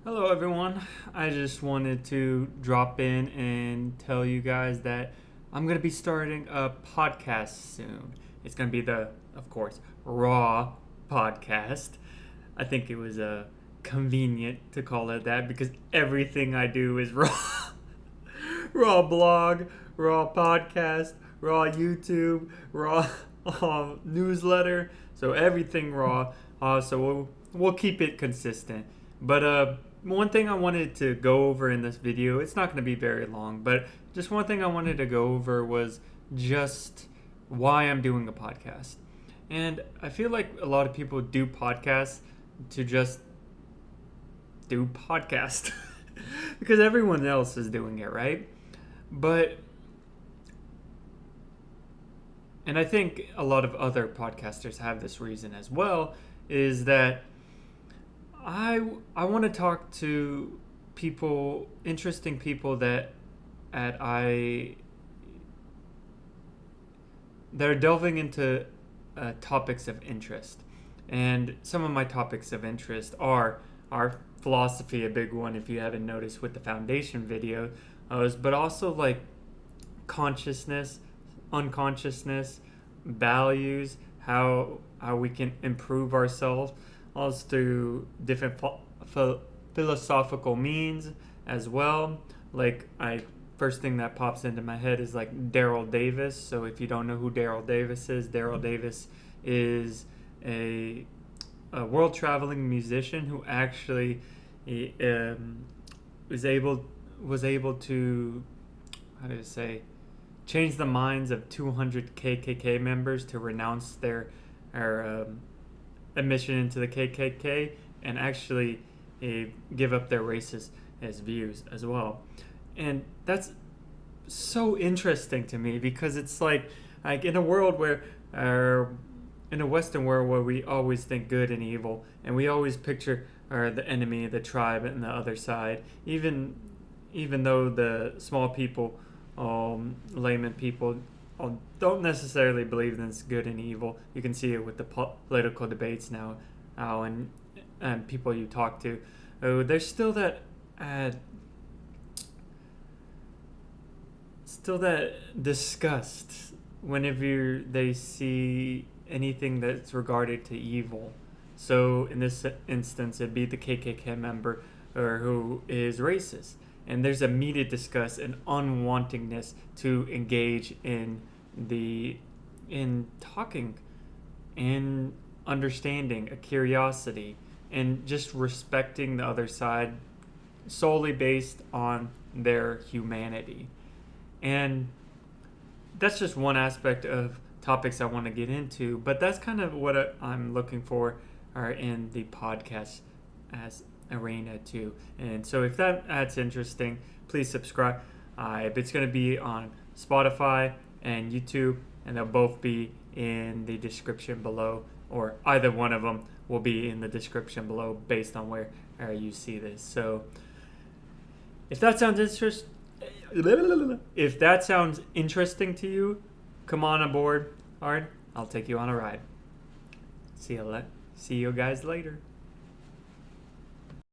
Hello, everyone. I just wanted to drop in and tell you guys that I'm going to be starting a podcast soon. It's going to be of course, Raw podcast. I think it was convenient to call it that because everything I do is Raw. Raw blog, Raw podcast, Raw YouTube, Raw newsletter. So everything Raw. So we'll keep it consistent. But one thing I wanted to go over in this video, it's not going to be very long, but just one thing I wanted to go over was just why I'm doing a podcast. And I feel like a lot of people do podcasts to just do podcast because everyone else is doing it, right? But and I think a lot of other podcasters have this reason as well, is that I want to talk to people, interesting people at I that are delving into topics of interest. And some of my topics of interest are philosophy, a big one if you haven't noticed with the foundation video, but also like consciousness, unconsciousness, values, how we can improve ourselves, also through different philosophical means as well. Like first thing that pops into my head is like Daryl Davis. So if you don't know who Daryl Davis is a world traveling musician who actually was able to, how do I say, change the minds of 200 KKK members to renounce their admission into the KKK and actually give up their racist as views as well. And that's so interesting to me because it's like in a world where in a Western world where we always think good and evil, and we always picture the enemy, the tribe, and the other side, even though the small people, layman people, don't necessarily believe in this good and evil. You can see it with the political debates now, and people you talk to. There's still that disgust whenever they see anything that's regarded to evil. So in this instance, it'd be the KKK member or who is racist. And there's immediate disgust and unwantingness to engage in talking, in understanding, a curiosity, and just respecting the other side solely based on their humanity. And that's just one aspect of topics I want to get into, but that's kind of what I'm looking for in the podcast as arena too. And so if that's interesting, please subscribe. It's going to be on Spotify and YouTube, and they'll both be in the description below, or either one of them will be in the description below based on where you see this. So if that sounds interesting to you, come on aboard. All right, I'll take you on a ride. See you guys later.